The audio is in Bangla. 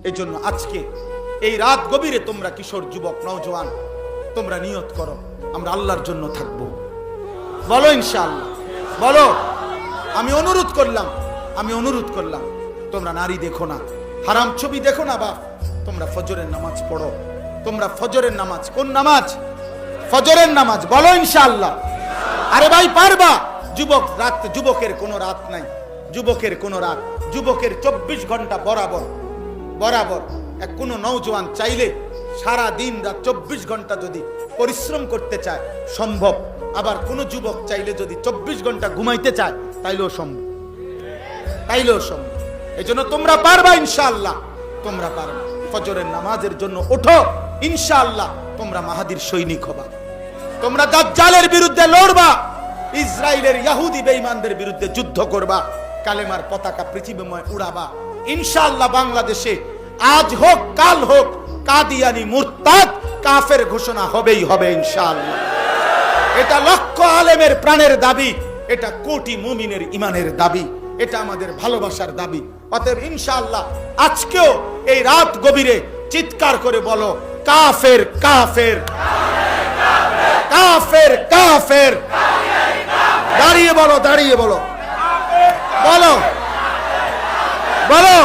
এই জন্য আজকে এই রাত গভীরে তোমরা কিশোর যুবক নওজোয়ান তোমরা নিয়ত করো আমরা আল্লাহর জন্য থাকবো। বলো ইনশাআল্লাহ, বলো। আমি অনুরোধ করলাম তোমরা নারী দেখো না, হারাম ছবি দেখো না বাপ, তোমরা ফজরের নামাজ পড়ো। তোমরা ফজরের নামাজ, কোন নামাজ? ফজরের নামাজ। বলো ইনশাআল্লাহ। আরে ভাই পারবা? যুবক রাত, যুবকের কোনো রাত নাই, যুবকের কোনো রাত, যুবকের 24 ঘন্টা বরাবর বরাবর। এক কোনো নওজোয়ান চাইলে সারা দিন রাত 24 ঘন্টা যদি পরিশ্রম করতে চায় সম্ভব, আবার কোনো যুবক চাইলে যদি 24 ঘন্টা ঘুমাইতে চায় তাইলেও সম্ভব, তাইলেও সম্ভব। এই জন্য তোমরা পারবা ইনশাআল্লাহ, তোমরা পারবা। ফজরের নামাজের জন্য ওঠো ইনশাআল্লাহ, তোমরা মাহাদির সৈনিক হবা, তোমরা দাজ্জালের বিরুদ্ধে লড়বা, ইসরায়েলের ইহুদি বেঈমানদের বিরুদ্ধে যুদ্ধ করবা, কালেমার পতাকা পৃথিবীময় উড়াবা ইনশাআল্লাহ। বাংলাদেশে আজ হোক কাল হোক কাদিয়ানি মুরতাদ কাফের ঘোষণা হবেই হবে ইনশাআল্লাহ। এটা লক্ষ আলেমের প্রাণের দাবি, এটা কোটি মুমিনের ইমানের দাবি, এটা আমাদের ভালোবাসার দাবি। অতএব ইনশাআল্লাহ আজকেও এই রাত গভীরে চিৎকার করে বলো কাফের কাফের কাফের কাফের। দাঁড়িয়ে বলো, দাঁড়িয়ে বলো, বলো বলো।